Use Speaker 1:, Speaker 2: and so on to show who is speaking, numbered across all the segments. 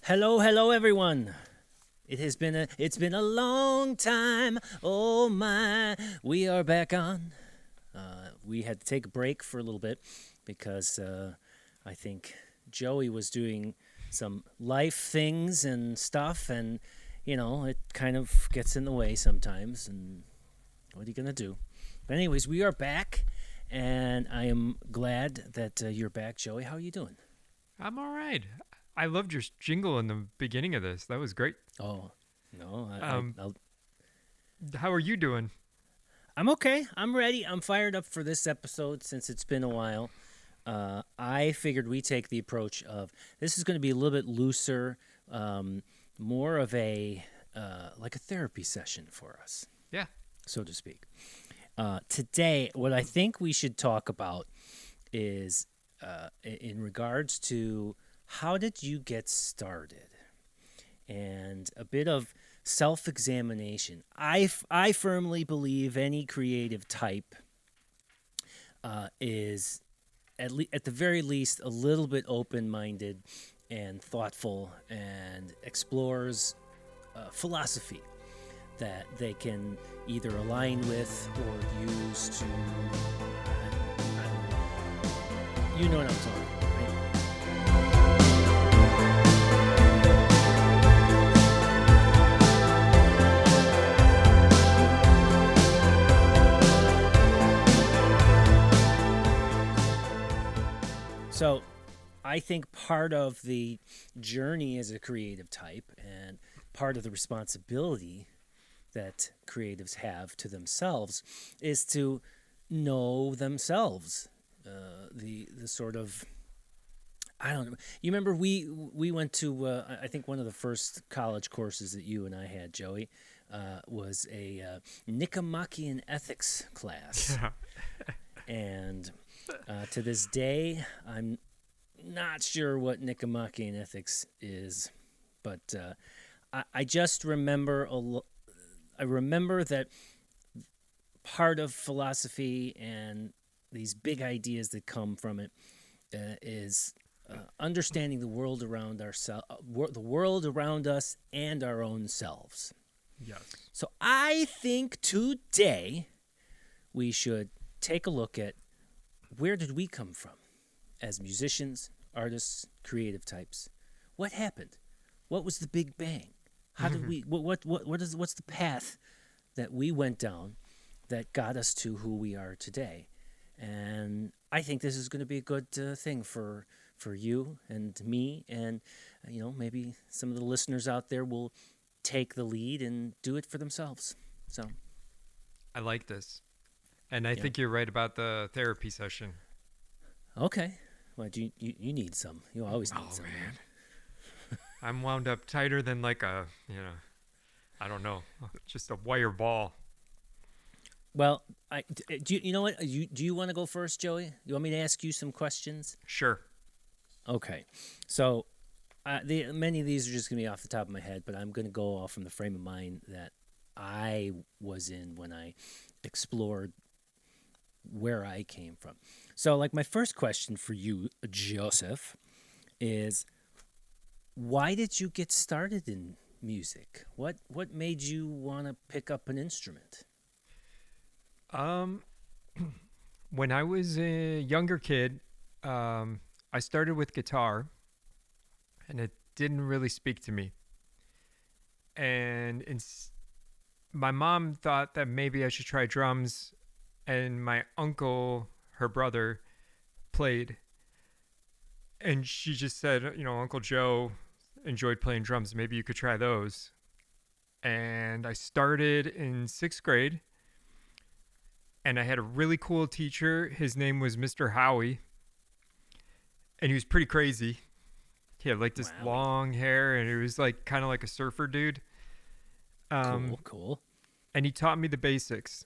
Speaker 1: Hello, hello, everyone. It's been a long time. Oh my, we are back on. We had to take a break for a little bit because I think Joey was doing some life things and stuff, and it kind of gets in the way sometimes. And what are you gonna do? But anyways, we are back, and I am glad that you're back, Joey. How are you doing?
Speaker 2: I'm all right. I loved your jingle in the beginning of this. That was great.
Speaker 1: Oh, no,
Speaker 2: Um,
Speaker 1: I'll
Speaker 2: how are you doing?
Speaker 1: I'm okay. I'm ready. I'm fired up for this episode since it's been a while. I figured we take the approach of this is going to be a little bit looser, more of a like a therapy session for us,
Speaker 2: Yeah.
Speaker 1: so to speak. Today, what I think we should talk about is in regards to how did you get started and a bit of self-examination. I firmly believe any creative type is at the very least a little bit open-minded and thoughtful and explores philosophy that they can either align with or use to I don't know. You know what I'm talking about, right? So I think part of the journey as a creative type and part of the responsibility that creatives have to themselves is to know themselves. The sort of I don't know. You remember we went to I think one of the first college courses that you and I had, Joey, was a Nicomachean ethics class,
Speaker 2: Yeah.
Speaker 1: and to this day, I'm not sure what Nicomachean ethics is, but I just remember I remember that part of philosophy and these big ideas that come from it is understanding the world around the world around us, and our own selves.
Speaker 2: Yes.
Speaker 1: So I think today we should take a look at where did we come from as musicians, artists, creative types? What happened? What was the Big Bang? How did we? What's the path that we went down that got us to who we are today? And I think this is going to be a good thing for you and me, and maybe some of the listeners out there will take the lead and do it for themselves. So
Speaker 2: I like this. And I
Speaker 1: yeah,
Speaker 2: think you're right about the therapy session.
Speaker 1: okay. Well, you need some. You always need
Speaker 2: Oh,
Speaker 1: some,
Speaker 2: man.
Speaker 1: man.
Speaker 2: I'm wound up tighter than like I don't know, just a wire ball.
Speaker 1: Well, you know what? Do you want to go first, Joey? You want me to ask you some questions?
Speaker 2: Sure.
Speaker 1: Okay. So, many of these are just going to be off the top of my head, but I'm going to go off from the frame of mind that I was in when I explored where I came from. So, like, my first question for you, Joseph, is why did you get started in music? What made you want to pick up an instrument?
Speaker 2: Um, when I was a younger kid, I started with guitar, and it didn't really speak to me. And my mom thought that maybe I should try drums, and my uncle, her brother, played, and she just said, Uncle Joe enjoyed playing drums. Maybe you could try those. And I started in sixth grade, and I had a really cool teacher. His name was Mr. Howie, and he was pretty crazy. He had like this
Speaker 1: Wowie.
Speaker 2: long hair, and he was like kind of like a surfer dude. Um,
Speaker 1: Cool, cool.
Speaker 2: and he taught me the basics.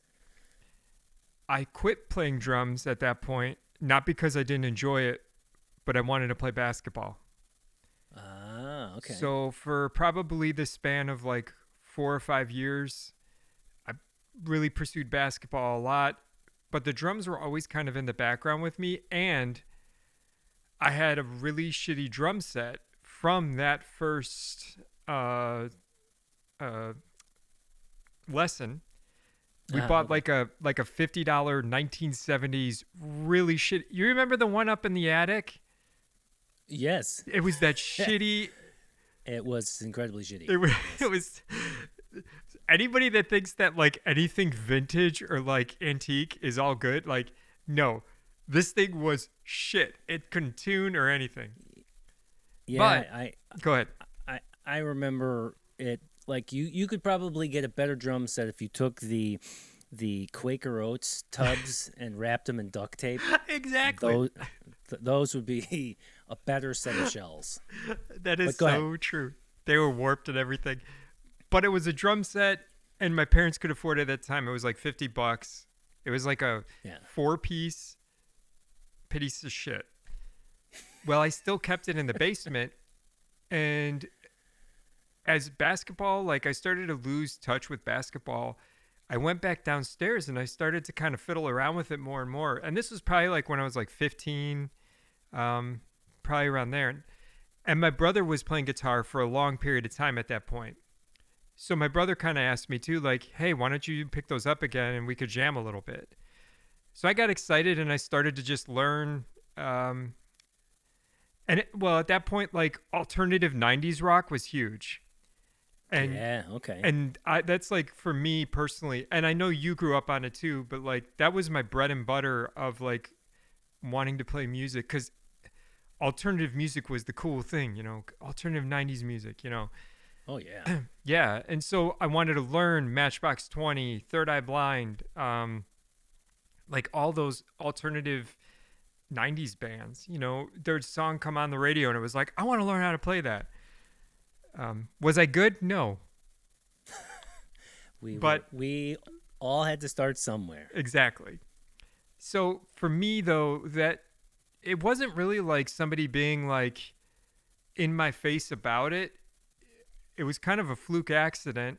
Speaker 2: I quit playing drums at that point, not because I didn't enjoy it, but I wanted to play basketball.
Speaker 1: Ah, okay.
Speaker 2: So for probably the span of like 4 or 5 years, I really pursued basketball a lot, but the drums were always kind of in the background with me. And I had a really shitty drum set from that first uh, lesson, we bought
Speaker 1: Okay.
Speaker 2: like a $50 1970s really shit. You remember the one up in the attic?
Speaker 1: Yes.
Speaker 2: It was that shitty.
Speaker 1: It was incredibly shitty.
Speaker 2: It was.
Speaker 1: Yes.
Speaker 2: It was. Anybody that thinks that like anything vintage or like antique is all good, like no, this thing was shit. It couldn't tune or anything.
Speaker 1: Yeah,
Speaker 2: But go ahead.
Speaker 1: I remember it. Like you could probably get a better drum set if you took the Quaker Oats tubs and wrapped them in duct tape.
Speaker 2: Exactly.
Speaker 1: Those would be a better set of shells.
Speaker 2: That is
Speaker 1: But go ahead.
Speaker 2: so true. They were warped and everything. But it was a drum set, and my parents could afford it at that time. It was like $50. It was like a
Speaker 1: Yeah.
Speaker 2: 4-piece piece of shit. Well, I still kept it in the basement, and as basketball, like I started to lose touch with basketball, I went back downstairs and I started to kind of fiddle around with it more and more. And this was probably like when I was like 15, probably around there. And my brother was playing guitar for a long period of time at that point. So my brother kind of asked me too, like, hey, why don't you pick those up again and we could jam a little bit? So I got excited and I started to just learn. Well, at that point, like alternative 90s rock was huge. And
Speaker 1: Yeah. Okay.
Speaker 2: and that's like for me personally, and I know you grew up on it too, but like that was my bread and butter of like wanting to play music, because alternative music was the cool thing, alternative 90s music.
Speaker 1: Oh yeah.
Speaker 2: Yeah. And so I wanted to learn Matchbox 20, Third Eye Blind, like all those alternative 90s bands. Their song come on the radio and it was like, I want to learn how to play that. Was I good? No.
Speaker 1: We all had to start somewhere.
Speaker 2: Exactly. So for me though, that it wasn't really like somebody being like in my face about it. It was kind of a fluke accident,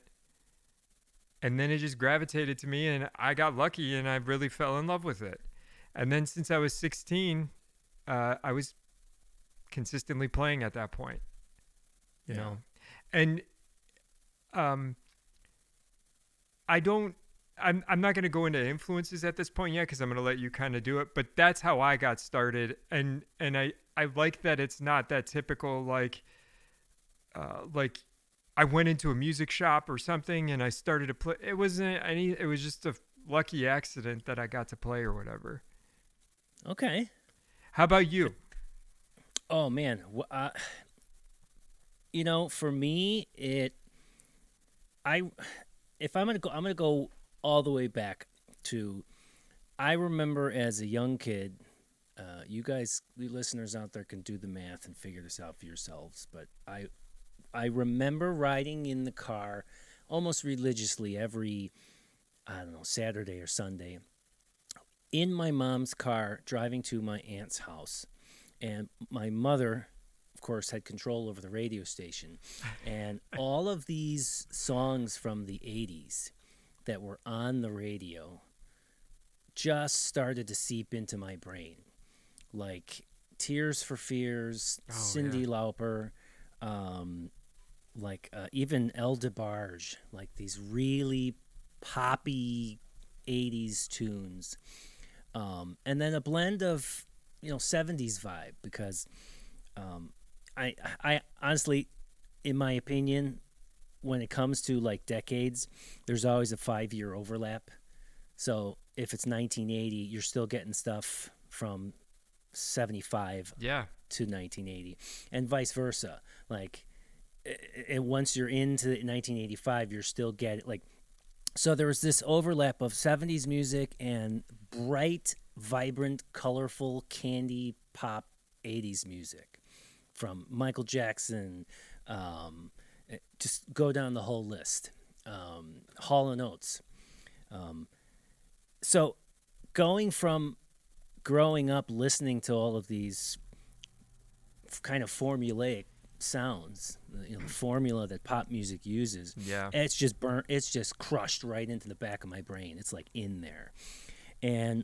Speaker 2: and then it just gravitated to me and I got lucky and I really fell in love with it. And then since I was 16, I was consistently playing at that point, you know. And I'm not going to go into influences at this point yet, because I'm going to let you kind of do it, but that's how I got started. And I like that it's not that typical like I went into a music shop or something and I started to play. It wasn't any. It was just a lucky accident that I got to play or whatever.
Speaker 1: Okay.
Speaker 2: How about you?
Speaker 1: Oh man. For me, if I'm gonna go all the way back to, I remember as a young kid. You guys, the listeners out there, can do the math and figure this out for yourselves. But I remember riding in the car almost religiously every, I don't know, Saturday or Sunday, in my mom's car driving to my aunt's house. And my mother, of course, had control over the radio station. And all of these songs from the 80s that were on the radio just started to seep into my brain. Like Tears for Fears, Cyndi Lauper, even El DeBarge, like these really poppy 80s tunes. And then a blend of, 70s vibe, because I honestly, in my opinion, when it comes to like decades, there's always a 5-year overlap. So if it's 1980, you're still getting stuff from 75 to 1980, and vice versa. Like, and once you're into 1985, you're still getting like. So there was this overlap of 70s music and bright, vibrant, colorful, candy pop 80s music from Michael Jackson. Just go down the whole list. Hall & Oates. So going from growing up listening to all of these kind of formulaic sounds, the formula that pop music uses, it's just burnt, it's just crushed right into the back of my brain. It's like in there. And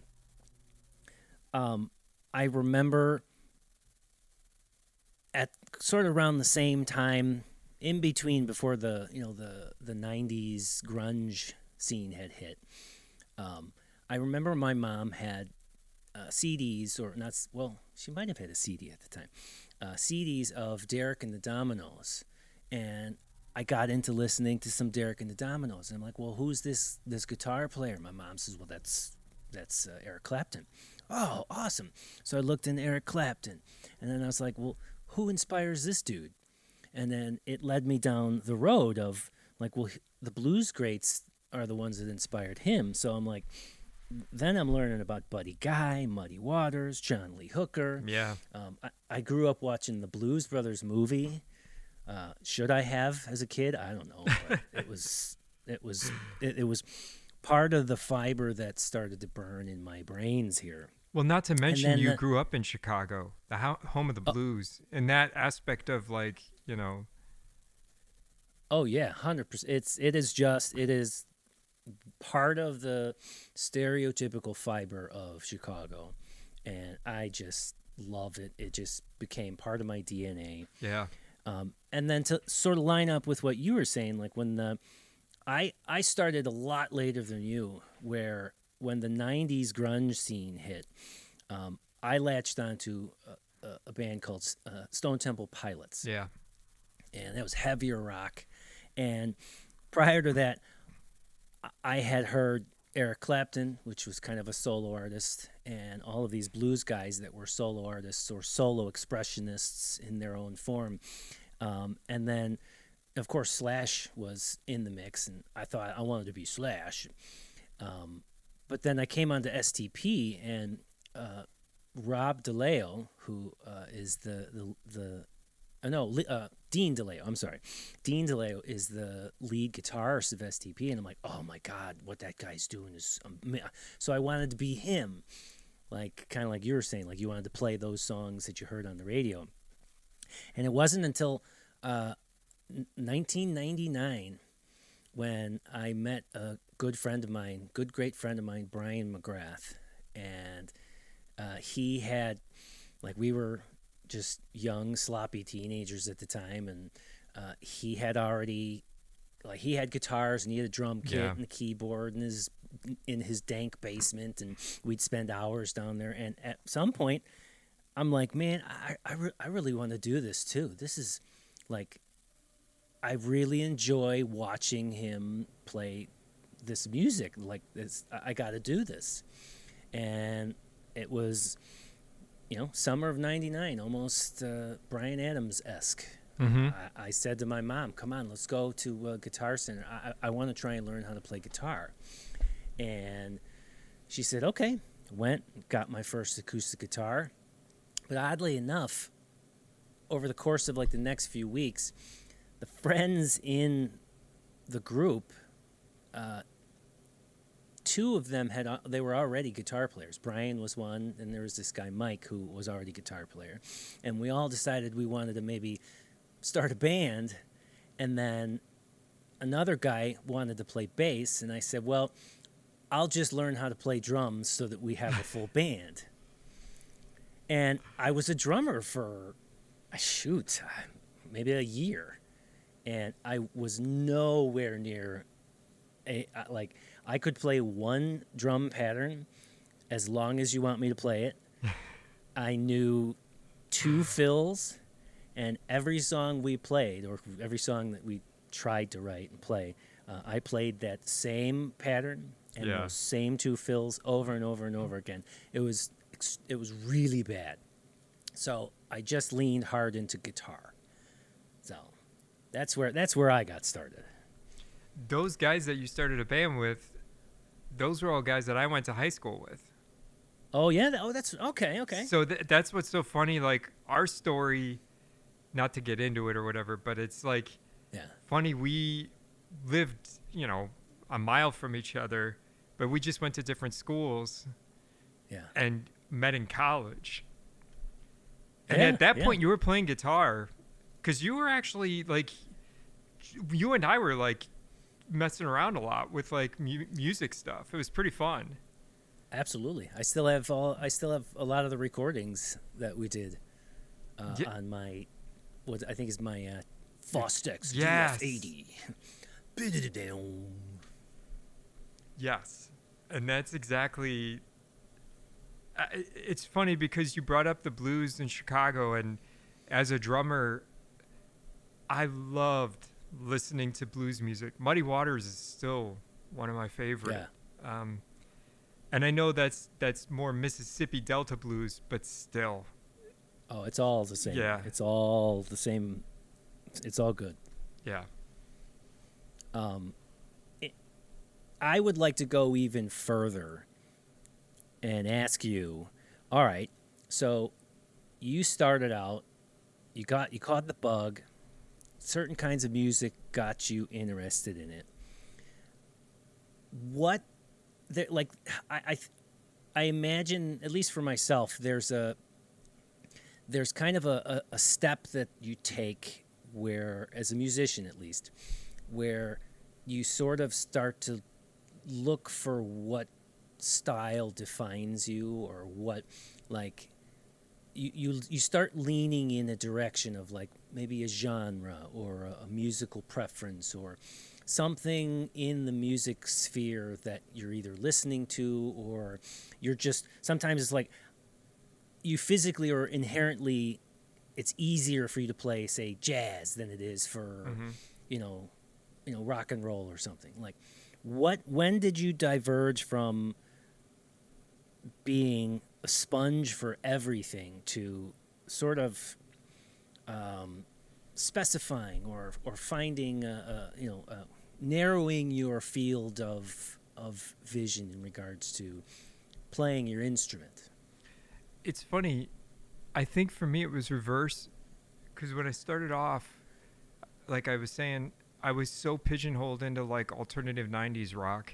Speaker 1: I remember sort of around the same time, in between before the 90s grunge scene had hit. I remember my mom had CDs, or not, well, she might have had a CD at the time, CDs of Derek and the Dominoes. And I got into listening to some Derek and the Dominoes. And I'm like, well, who's this guitar player? My mom says, well, that's Eric Clapton. Oh, awesome. So I looked into Eric Clapton. And then I was like, well, who inspires this dude? And then it led me down the road of, like, well, the blues greats are the ones that inspired him. So I'm like, then I'm learning about Buddy Guy, Muddy Waters, John Lee Hooker.
Speaker 2: Yeah.
Speaker 1: I grew up watching the Blues Brothers movie. Should I have as a kid? I don't know. But it was part of the fiber that started to burn in my brains here.
Speaker 2: Well, not to mention you grew up in Chicago, the home of the blues, and that aspect of, like, you know.
Speaker 1: Oh yeah, 100%. It is part of the stereotypical fiber of Chicago, and I just love it. It just became part of my DNA.
Speaker 2: Yeah.
Speaker 1: And then to sort of line up with what you were saying, like when I started a lot later than you, where when the 90s grunge scene hit, I latched onto a band called Stone Temple Pilots.
Speaker 2: Yeah.
Speaker 1: And that was heavier rock. And prior to that, I had heard Eric Clapton, which was kind of a solo artist, and all of these blues guys that were solo artists or solo expressionists in their own form. And then, of course, Slash was in the mix, and I thought I wanted to be Slash. But then I came onto STP, and Rob DeLeo, who is Dean DeLeo. I'm sorry. Dean DeLeo is the lead guitarist of STP, and I'm like, oh my God, what that guy's doing is so I wanted to be him, like kind of like you were saying, like you wanted to play those songs that you heard on the radio. And it wasn't until 1999 when I met a great friend of mine, Brian McGrath, and he had, like, we were just young, sloppy teenagers at the time, and he had already, like, he had guitars and he had a drum kit and a keyboard in his dank basement, and we'd spend hours down there. And at some point, I'm like, man, I really want to do this too. This is like, I really enjoy watching him play this music. Like this, I got to do this. And it was, summer of '99, almost Bryan Adams-esque.
Speaker 2: Mm-hmm.
Speaker 1: I said to my mom, come on, let's go to Guitar Center. I want to try and learn how to play guitar. And she said, okay. Went, got my first acoustic guitar. But oddly enough, over the course of like the next few weeks, the friends in the group, two of them they were already guitar players. Brian was one, and there was this guy Mike who was already a guitar player, and we all decided we wanted to maybe start a band. And then another guy wanted to play bass, and I said, well, I'll just learn how to play drums so that we have a full band. And I was a drummer for maybe a year, and I was nowhere near I could play one drum pattern as long as you want me to play it. I knew two fills, and every song we played, or every song that we tried to write and play, I played that same pattern and those same two fills over and over and over again. It was really bad. So I just leaned hard into guitar. So that's where I got started.
Speaker 2: Those guys that you started a band with, those were all guys that I went to high school with.
Speaker 1: Oh, yeah? That's okay.
Speaker 2: So that's what's so funny. Like, our story, not to get into it or whatever, but it's like funny. We lived, a mile from each other, but we just went to different schools and met in college. And at that point, you were playing guitar because you were actually, like, you and I were, like, messing around a lot with, like, music stuff. It was pretty fun.
Speaker 1: Absolutely. I still have a lot of the recordings that we did on my what I think is my Fostex
Speaker 2: Yes.
Speaker 1: GF80.
Speaker 2: Yes. And that's exactly. It's funny because you brought up the blues in Chicago, and as a drummer, I loved listening to blues music. Muddy Waters is still one of my favorite.
Speaker 1: Yeah.
Speaker 2: And I know that's more Mississippi Delta blues, but still.
Speaker 1: Oh, it's all the same.
Speaker 2: Yeah.
Speaker 1: It's all the same. It's all good.
Speaker 2: Yeah.
Speaker 1: I would like to go even further and ask you, all right, so you started out, you caught the bug, certain kinds of music got you interested in it. What, like, I imagine, at least for myself, there's kind of a step that you take where, as a musician at least, where you sort of start to look for what style defines you, or what, like, you start leaning in a direction of, like, maybe a genre or a musical preference or something in the music sphere that you're either listening to, or you're just, sometimes it's like you physically or inherently, it's easier for you to play, say, jazz than it is for you know rock and roll or something. Like, when did you diverge from being a sponge for everything to sort of specifying or finding narrowing your field of vision in regards to playing your instrument?
Speaker 2: It's funny. I think for me it was reverse, because when I started off, like I was saying, I was so pigeonholed into like alternative 90s rock,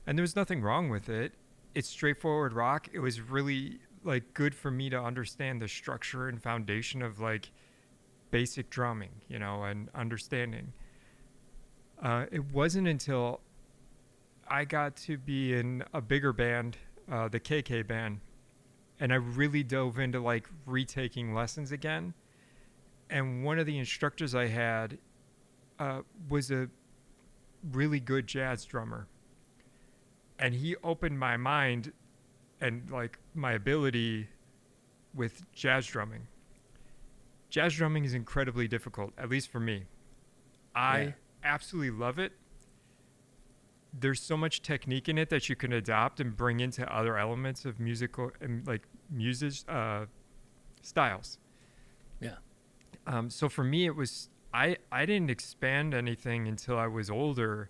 Speaker 2: and there was nothing wrong with it. It's straightforward rock. It was really like good for me to understand the structure and foundation of like basic drumming, and understanding. It wasn't until I got to be in a bigger band, the KK band, and I really dove into like retaking lessons again. And one of the instructors I had was a really good jazz drummer, and he opened my mind and like my ability with jazz drumming. Jazz drumming is incredibly difficult, at least for me. I absolutely love it. There's so much technique in it that you can adopt and bring into other elements of musical and like music styles.
Speaker 1: Yeah.
Speaker 2: So for me, it was I didn't expand anything until I was older,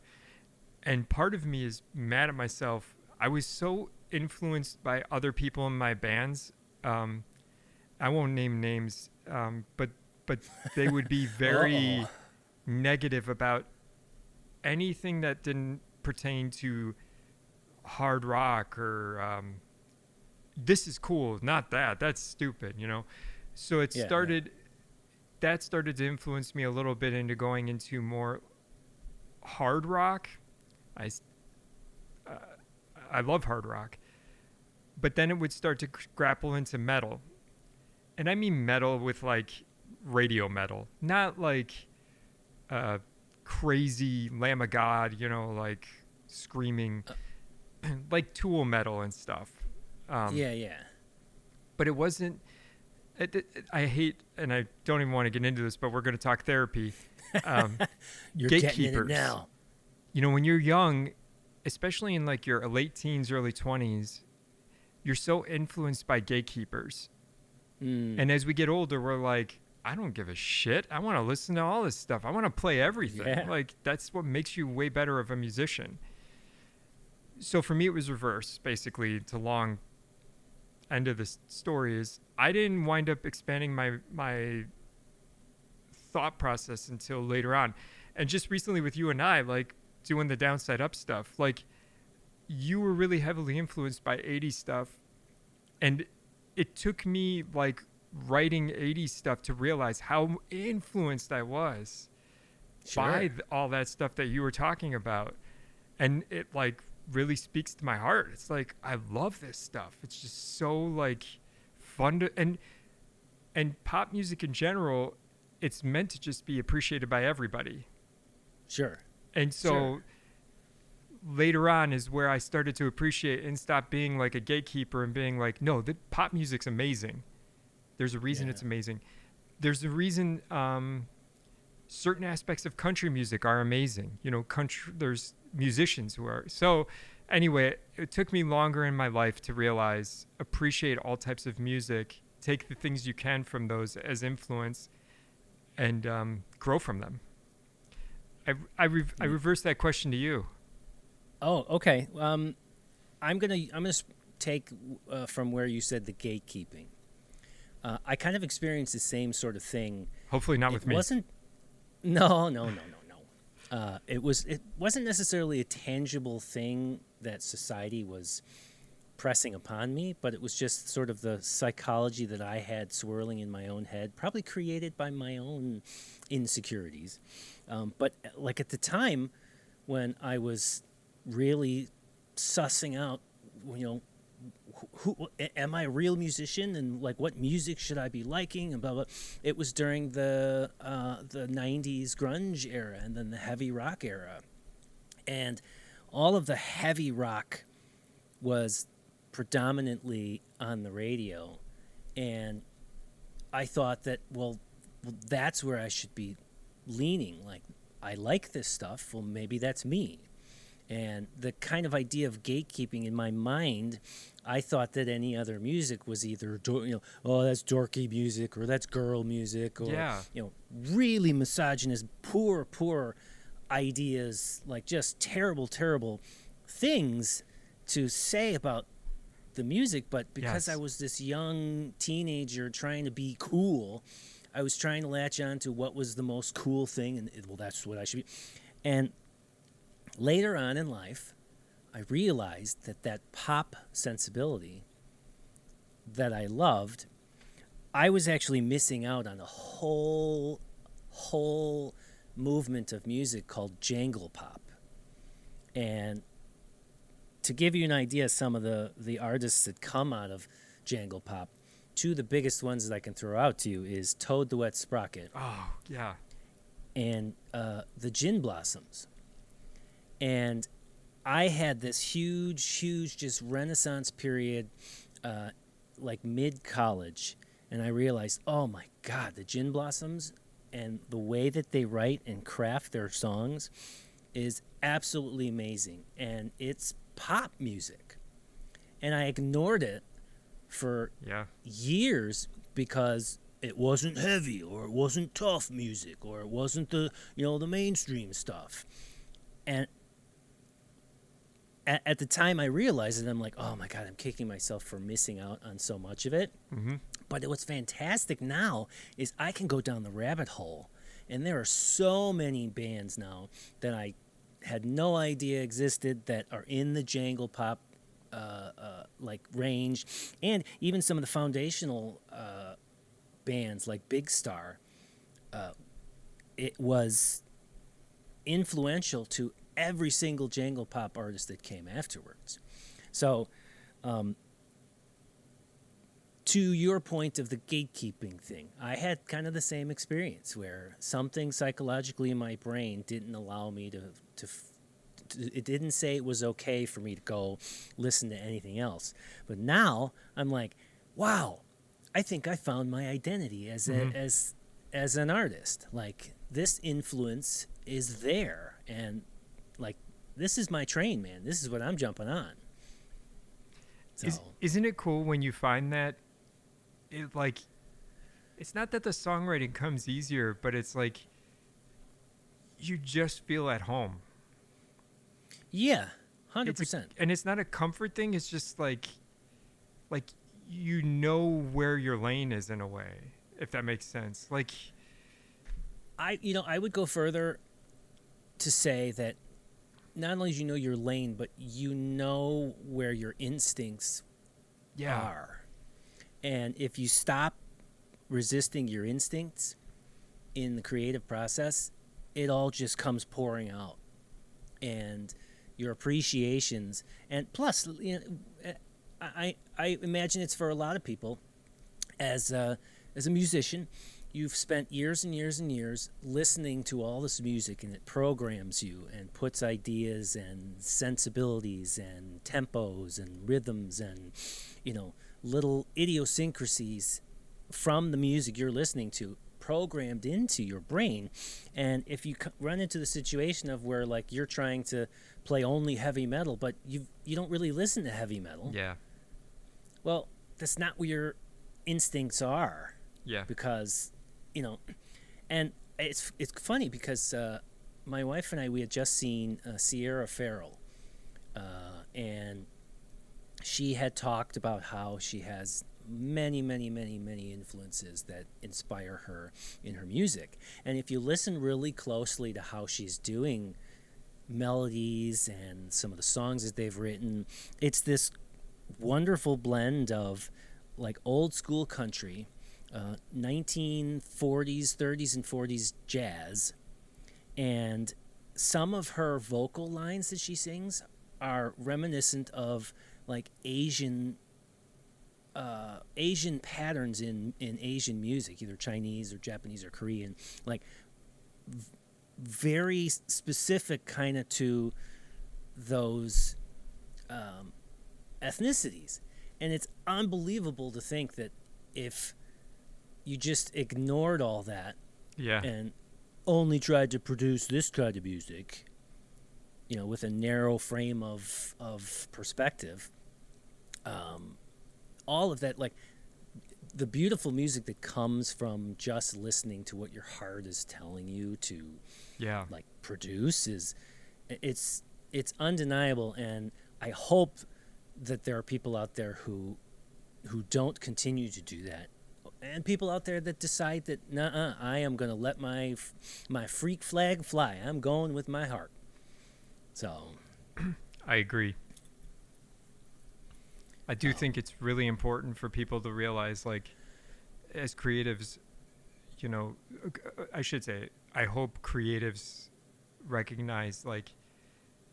Speaker 2: and part of me is mad at myself. I was so influenced by other people in my bands. I won't name names, but they would be very negative about anything that didn't pertain to hard rock or this is cool, not that. That's stupid, So it started. That started to influence me a little bit into going into more hard rock. I love hard rock, but then it would start to grapple into metal, and I mean metal with like radio metal, not like crazy Lamb of God, like screaming, like Tool metal and stuff. But it wasn't. I hate, and I don't even want to get into this, but we're going to talk therapy.
Speaker 1: You're
Speaker 2: gatekeepers.
Speaker 1: getting in it now.
Speaker 2: When you're young, especially in like your late teens, early 20s, you're so influenced by gatekeepers. And as we get older, we're like, I don't give a shit. I want to listen to all this stuff. I want to play everything.
Speaker 1: Yeah.
Speaker 2: Like, that's what makes you way better of a musician. So for me, it was reverse, basically. The long end of the story is I didn't wind up expanding my thought process until later on. And just recently with you and I, like, doing the Downside Up stuff, like, you were really heavily influenced by 80s stuff. And it took me, like, writing 80s stuff to realize how influenced I was by all that stuff that you were talking about. And it, like, really speaks to my heart. It's like, I love this stuff. It's just so, like, fun to... And pop music in general, it's meant to just be appreciated by everybody.
Speaker 1: Sure.
Speaker 2: And so
Speaker 1: Sure.
Speaker 2: later on is where I started to appreciate and stop being like a gatekeeper and being like, no, the pop music's amazing. There's a reason
Speaker 1: Yeah.
Speaker 2: it's amazing. There's a reason certain aspects of country music are amazing. You know, country. There's musicians who are so. Anyway, it took me longer in my life to realize, appreciate all types of music, take the things you can from those as influence, and grow from them. I reversed that question to you.
Speaker 1: Oh, okay. I'm gonna take from where you said the gatekeeping. I kind of experienced the same sort of thing.
Speaker 2: Hopefully not
Speaker 1: It
Speaker 2: with me.
Speaker 1: wasn't. No, no, no, no, no. It was. It wasn't necessarily a tangible thing that society was pressing upon me, but it was just sort of the psychology that I had swirling in my own head, probably created by my own insecurities. But like at the time when I was really sussing out, you know, am I a real musician and like what music should I be liking and blah blah. It was during the '90s grunge era and then the heavy rock era, and all of the heavy rock was predominantly on the radio, and I thought that well that's where I should be leaning. Like I like this stuff. Well, maybe that's me. And the kind of idea of gatekeeping in my mind, I thought that any other music was either, oh, that's dorky music or that's girl music or,
Speaker 2: Yeah.
Speaker 1: Really misogynist, poor ideas, like just terrible, terrible things to say about the music. But because
Speaker 2: Yes.
Speaker 1: I was this young teenager trying to be cool, I was trying to latch on to what was the most cool thing. And, well, that's what I should be. And later on in life, I realized that pop sensibility that I loved, I was actually missing out on a whole movement of music called jangle pop. And to give you an idea of some of the artists that come out of jangle pop, two of the biggest ones that I can throw out to you is Toad the Wet Sprocket
Speaker 2: Oh, yeah.
Speaker 1: and the Gin Blossoms. And I had this huge just renaissance period, like mid-college, and I realized, oh my God, the Gin Blossoms and the way that they write and craft their songs is absolutely amazing. And it's pop music. And I ignored it for
Speaker 2: Yeah.
Speaker 1: years because it wasn't heavy or it wasn't tough music or it wasn't the mainstream stuff. And at the time I realized it, I'm like, oh my God, I'm kicking myself for missing out on so much of it.
Speaker 2: Mm-hmm.
Speaker 1: But what's fantastic now is I can go down the rabbit hole, and there are so many bands now that I had no idea existed that are in the jangle pop like range, and even some of the foundational bands like Big Star. It was influential to every single jangle pop artist that came afterwards. So, to your point of the gatekeeping thing, I had kind of the same experience where something psychologically in my brain didn't allow me to it didn't say it was okay for me to go listen to anything else. But now I'm like, wow, I think I found my identity as as an artist. Like this influence is there, and like this is my train, man. This is what I'm jumping on. So
Speaker 2: Isn't it cool when you find that it like it's not that the songwriting comes easier, but it's like you just feel at home.
Speaker 1: yeah,
Speaker 2: It's
Speaker 1: 100%.
Speaker 2: and it's not a comfort thing, it's just like you know where your lane is in a way, if that makes sense. Like
Speaker 1: I would go further to say that not only do you know your lane, but you know where your instincts are. And if you stop resisting your instincts in the creative process, it all just comes pouring out. And your appreciations, and plus, I imagine it's for a lot of people as a musician, you've spent years and years and years listening to all this music, and it programs you and puts ideas and sensibilities and tempos and rhythms and, you know, little idiosyncrasies from the music you're listening to programmed into your brain. And if you run into the situation of where like you're trying to play only heavy metal, but you don't really listen to heavy metal,
Speaker 2: Yeah.
Speaker 1: well, that's not what your instincts are.
Speaker 2: Yeah.
Speaker 1: Because, you know, and it's funny because my wife and I, we had just seen Sierra Farrell, and she had talked about how she has many, many, many, many influences that inspire her in her music. And if you listen really closely to how she's doing melodies and some of the songs that they've written, it's this wonderful blend of like old school country, 1940s, 30s, and 40s jazz, and some of her vocal lines that she sings are reminiscent of like Asian patterns in Asian music, either Chinese or Japanese or Korean, like very specific kind of to those ethnicities. And it's unbelievable to think that if you just ignored all that
Speaker 2: Yeah.
Speaker 1: and only tried to produce this kind of music, you know, with a narrow frame of perspective, all of that, like the beautiful music that comes from just listening to what your heart is telling you to
Speaker 2: Yeah.
Speaker 1: like produce it's undeniable. And I hope that there are people out there who don't continue to do that, and people out there that decide that I am going to let my freak flag fly. I'm going with my heart. So
Speaker 2: I agree. I do think it's really important for people to realize, like, as creatives, you know, I should say, I hope creatives recognize, like,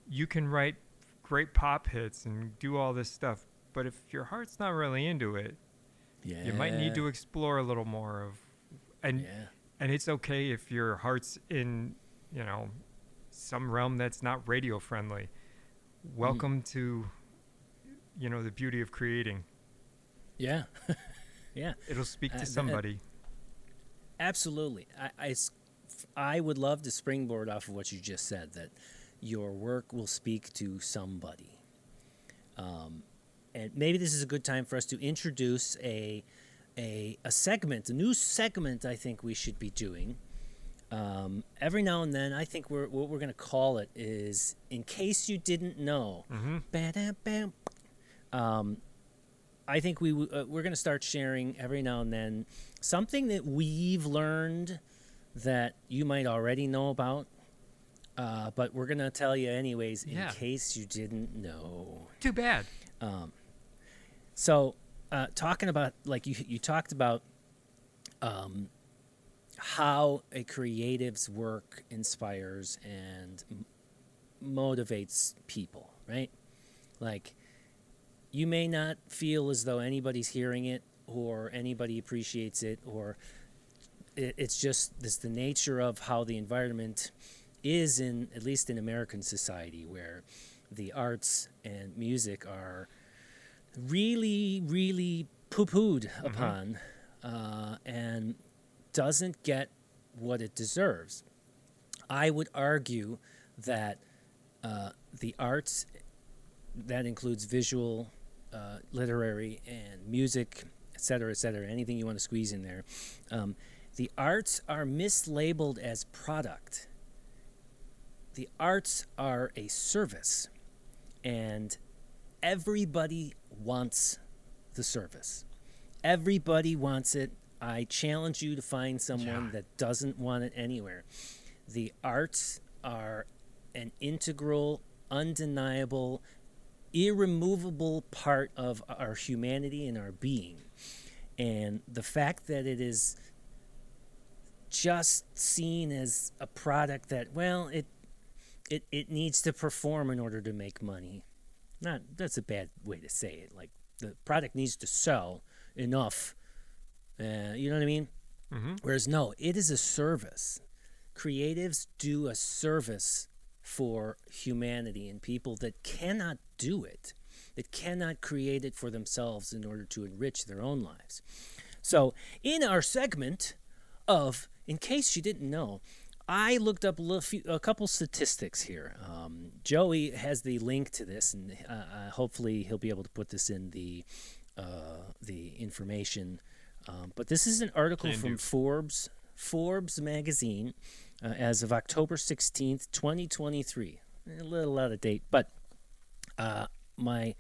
Speaker 2: you can write great pop hits and do all this stuff, but if your heart's not really into it,
Speaker 1: yeah,
Speaker 2: you might need to explore a little more of, and
Speaker 1: yeah.
Speaker 2: and it's okay if your heart's in, you know, some realm that's not radio friendly. Welcome to, you know, the beauty of creating.
Speaker 1: Yeah. Yeah.
Speaker 2: It'll speak to somebody.
Speaker 1: Absolutely. I would love to springboard off of what you just said, that your work will speak to somebody. And maybe this is a good time for us to introduce a segment, a new segment I think we should be doing. Every now and then, I think what we're going to call it is, in case you didn't know.
Speaker 2: Mm-hmm.
Speaker 1: I think we're going to start sharing every now and then something that we've learned that you might already know about, but we're going to tell you anyways in case you didn't know.
Speaker 2: Too bad.
Speaker 1: So talking about, like you talked about how a creative's work inspires and motivates people, right? Like, you may not feel as though anybody's hearing it or anybody appreciates it, or it's just this the nature of how the environment is, in at least in American society, where the arts and music are really, really poo-pooed upon, and doesn't get what it deserves. I would argue that the arts, that includes visual, literary, and music, et cetera, anything you want to squeeze in there, the arts are mislabeled as product. The arts are a service, and everybody wants the service. Everybody wants it. I challenge you to find someone that doesn't want it anywhere. The arts are an integral, undeniable, irremovable part of our humanity and our being. And the fact that it is just seen as a product that, well, it needs to perform in order to make money. That's a bad way to say it. Like, the product needs to sell enough. You know what I mean?
Speaker 2: Mm-hmm.
Speaker 1: Whereas, no, it is a service. Creatives do a service for humanity and people that cannot do it, that cannot create it for themselves in order to enrich their own lives. So, in our segment of, in case you didn't know, I looked up a couple statistics here. Joey has the link to this, and hopefully he'll be able to put this in the information. But this is an article from Forbes magazine as of October 16th, 2023. A little out of date, but my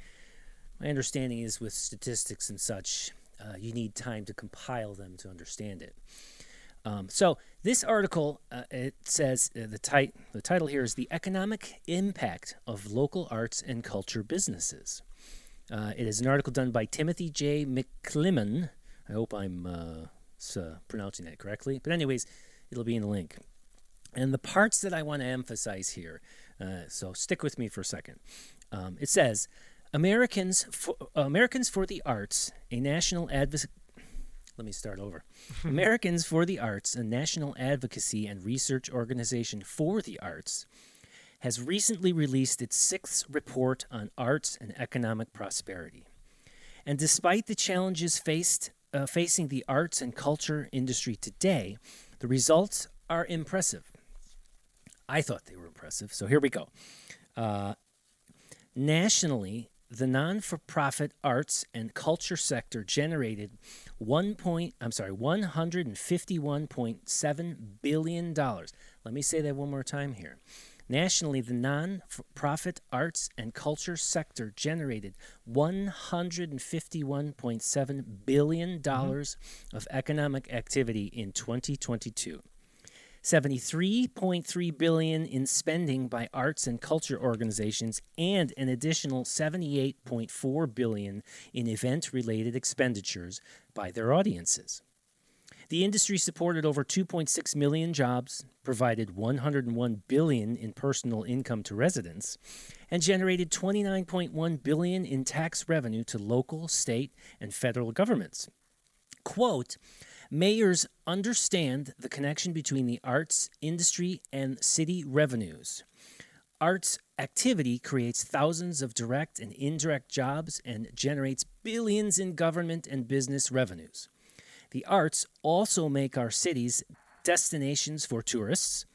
Speaker 1: understanding is with statistics and such, you need time to compile them to understand it. So this article, it says the title here is "The Economic Impact of Local Arts and Culture Businesses." It is an article done by Timothy J. McClimmon. I hope I'm pronouncing that correctly. But anyways, it'll be in the link. And the parts that I want to emphasize here, so stick with me for a second. It says, Americans for the Arts, a national advocacy... Let me start over. Americans for the Arts, a national advocacy and research organization for the arts, has recently released its 6th report on arts and economic prosperity. And despite the challenges facing the arts and culture industry today, the results are impressive. I thought they were impressive, so here we go. Nationally, the non-for-profit arts and culture sector generated $151.7 billion. Let me say that one more time here. Nationally, the non-profit arts and culture sector generated $151.7 billion of economic activity in 2022. $73.3 billion in spending by arts and culture organizations, and an additional $78.4 billion in event-related expenditures by their audiences. The industry supported over 2.6 million jobs, provided $101 billion in personal income to residents, and generated $29.1 billion in tax revenue to local, state, and federal governments. Quote, mayors understand the connection between the arts industry and city revenues. Arts activity creates thousands of direct and indirect jobs and generates billions in government and business revenues. The arts also make our cities destinations for tourists,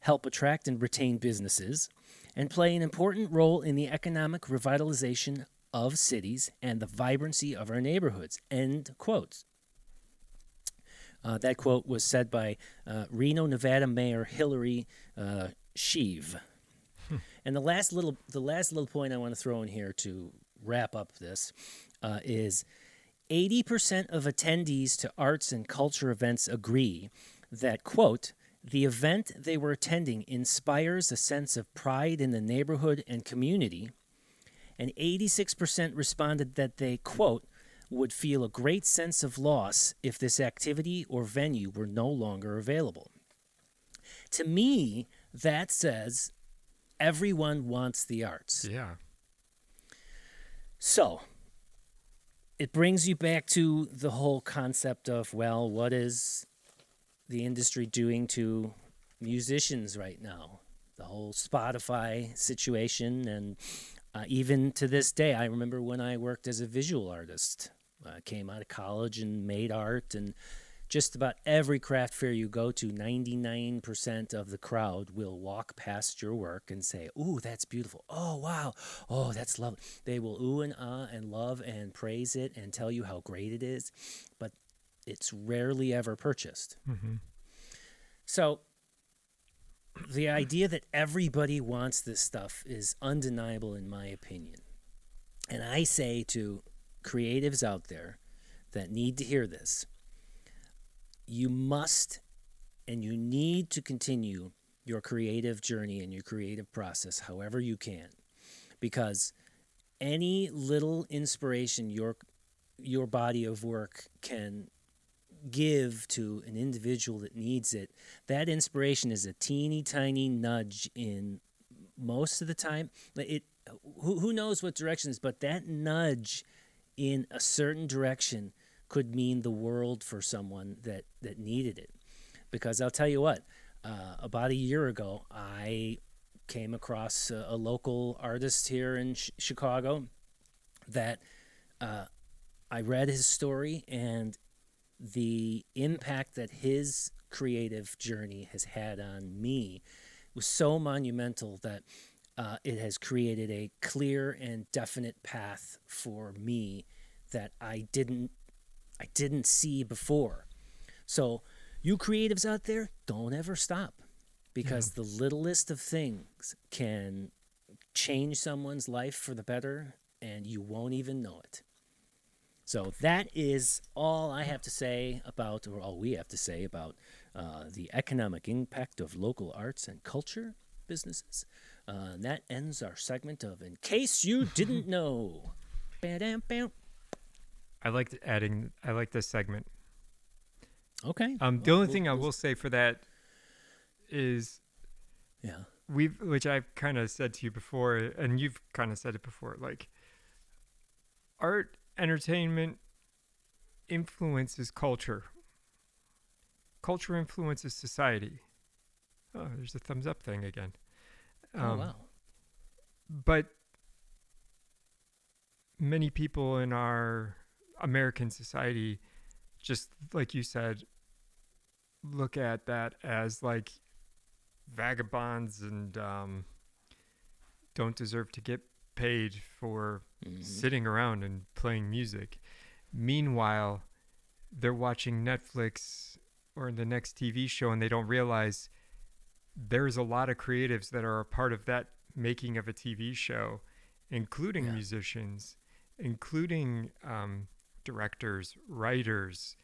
Speaker 1: help attract and retain businesses, and play an important role in the economic revitalization of cities and the vibrancy of our neighborhoods. End quote. That quote was said by Reno, Nevada Mayor Hillary Sheev. And the last little point I want to throw in here to wrap up this is 80% of attendees to arts and culture events agree that, quote, the event they were attending inspires a sense of pride in the neighborhood and community, and 86% responded that they, quote, would feel a great sense of loss if this activity or venue were no longer available. To me, that says everyone wants the arts.
Speaker 2: Yeah.
Speaker 1: So, it brings you back to the whole concept of, well, what is the industry doing to musicians right now? The whole Spotify situation, and even to this day, I remember when I worked as a visual artist. I came out of college and made art, and just about every craft fair you go to, 99% of the crowd will walk past your work and say, ooh, that's beautiful. Oh, wow. Oh, that's lovely. They will ooh and ah and love and praise it and tell you how great it is, but it's rarely ever purchased.
Speaker 2: Mm-hmm.
Speaker 1: So the idea that everybody wants this stuff is undeniable in my opinion. And I say to creatives out there that need to hear this, you must and you need to continue your creative journey and your creative process however you can, because any little inspiration your body of work can give to an individual that needs it, that inspiration is a teeny tiny nudge in most of the time. Who knows what direction is, but that nudge in a certain direction could mean the world for someone that needed it. Because I'll tell you what, about a year ago, I came across a local artist here in Chicago that I read his story, and the impact that his creative journey has had on me was so monumental that it has created a clear and definite path for me that I didn't see before. So, you creatives out there, don't ever stop, because the littlest of things can change someone's life for the better, and you won't even know it. So that is all I have to say about, or all we have to say about the economic impact of local arts and culture businesses. And that ends our segment of In Case You Didn't Know. Ba-dam-bam.
Speaker 2: I like this segment.
Speaker 1: Okay.
Speaker 2: The only thing I will say for that is,
Speaker 1: yeah,
Speaker 2: which I've kind of said to you before, and you've kind of said it before, like, art, entertainment influences culture. Culture influences society. Oh, there's a thumbs up thing again.
Speaker 1: wow.
Speaker 2: But many people in our American society, just like you said, look at that as like vagabonds and don't deserve to get paid for sitting around and playing music. Meanwhile, they're watching Netflix or the next TV show, and they don't realize there's a lot of creatives that are a part of that making of a TV show, including musicians, including directors, writers,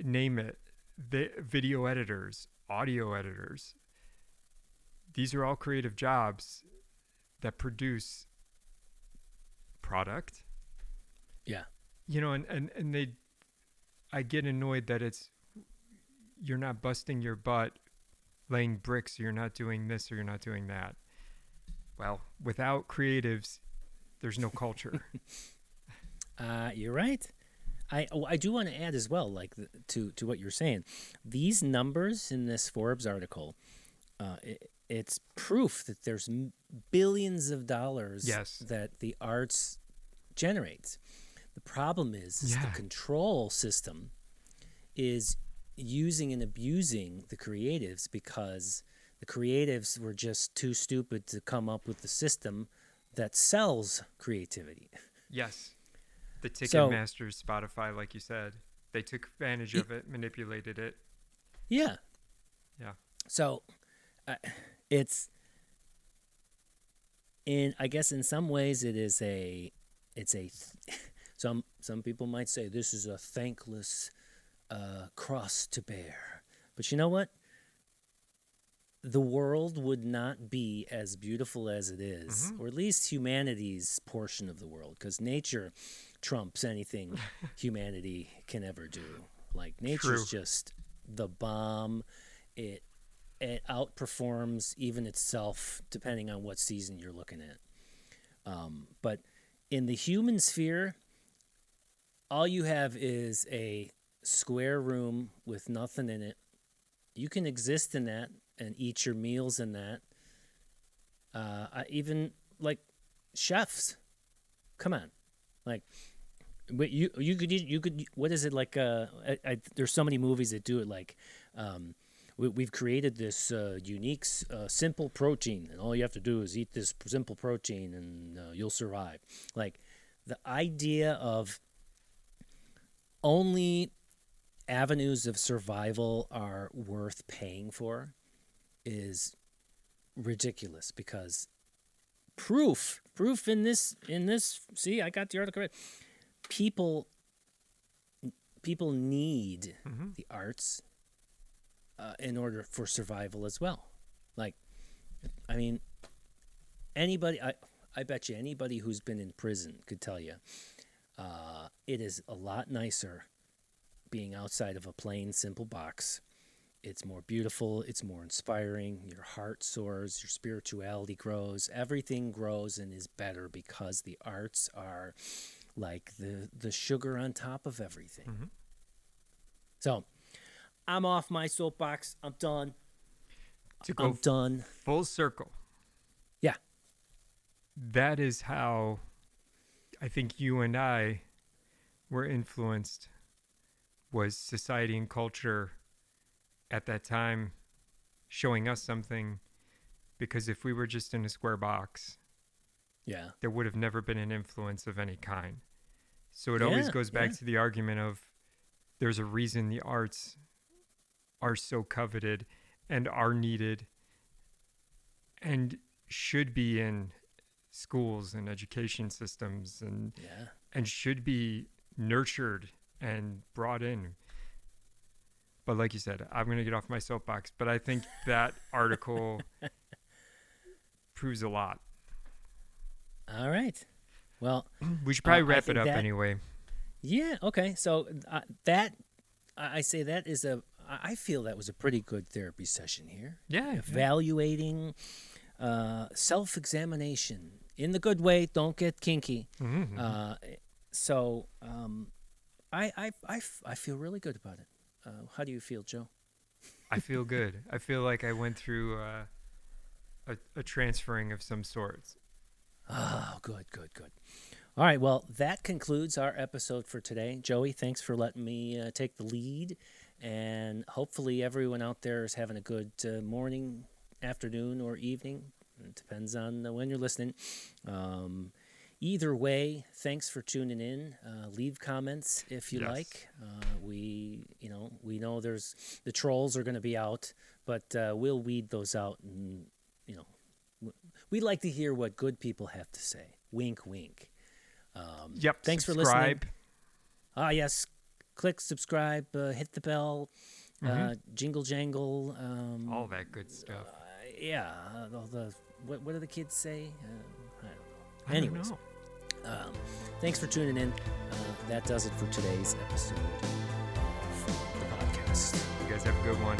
Speaker 2: name it, video editors, audio editors. These are all creative jobs that produce product.
Speaker 1: Yeah.
Speaker 2: You know, and they, I get annoyed that you're not busting your butt laying bricks, or you're not doing this, or you're not doing that. Well, without creatives, there's no culture.
Speaker 1: You're right. I do want to add as well, like to what you're saying. These numbers in this Forbes article, it's proof that there's billions of dollars that the arts generates. The problem is the control system is using and abusing the creatives, because the creatives were just too stupid to come up with the system that sells creativity.
Speaker 2: Yes. The Ticketmasters, Spotify, like you said, they took advantage of it, manipulated it.
Speaker 1: Yeah.
Speaker 2: Yeah.
Speaker 1: So it's I guess in some ways some people might say this is a thankless cross to bear. But you know what? The world would not be as beautiful as it is, or at least humanity's portion of the world, because nature trumps anything humanity can ever do. Like, nature's just the bomb. It outperforms even itself, depending on what season you're looking at. But in the human sphere, all you have is a square room with nothing in it. You can exist in that and eat your meals in that. Even like chefs, come on, like you could what is it like? There's so many movies that do it. Like we've created this unique simple protein, and all you have to do is eat this simple protein, and you'll survive. Like the idea of only avenues of survival are worth paying for is ridiculous, because proof in this see, I got the article right. People need the arts in order for survival as well. Like, I mean, anybody, I bet you anybody who's been in prison could tell you it is a lot nicer being outside of a plain, simple box. It's more beautiful. It's more inspiring. Your heart soars. Your spirituality grows. Everything grows and is better because the arts are like the sugar on top of everything.
Speaker 2: Mm-hmm.
Speaker 1: So I'm off my soapbox. I'm done.
Speaker 2: To go
Speaker 1: I'm done.
Speaker 2: full circle.
Speaker 1: Yeah.
Speaker 2: That is how I think you and I were influenced, was society and culture at that time showing us something, because if we were just in a square box,
Speaker 1: Yeah.
Speaker 2: there would have never been an influence of any kind. So it always goes back to the argument of there's a reason the arts are so coveted and are needed and should be in schools and education systems and should be nurtured and brought in. But like you said, I'm going to get off my soapbox, but I think that article proves a lot.
Speaker 1: All right. Well,
Speaker 2: we should probably wrap it up anyway.
Speaker 1: Yeah. Okay. So I say that is I feel that was a pretty good therapy session here.
Speaker 2: Yeah.
Speaker 1: Evaluating, self-examination in the good way. Don't get kinky.
Speaker 2: Mm-hmm.
Speaker 1: So I feel really good about it. How do you feel, Joe?
Speaker 2: I feel good. I feel like I went through a transferring of some sorts.
Speaker 1: Oh, good. All right, well, that concludes our episode for today. Joey, thanks for letting me take the lead, and hopefully everyone out there is having a good morning, afternoon, or evening. It depends on when you're listening. Either way, thanks for tuning in. Leave comments if you like. We know there's the trolls are going to be out, but we'll weed those out, and we like to hear what good people have to say. Wink, wink. Thanks for listening. Yes. Click subscribe, hit the bell, jingle jangle.
Speaker 2: All that good stuff.
Speaker 1: All the what do the kids say? I don't know. Anyways, thanks for tuning in. That does it for today's episode of the podcast.
Speaker 2: You guys have a good one.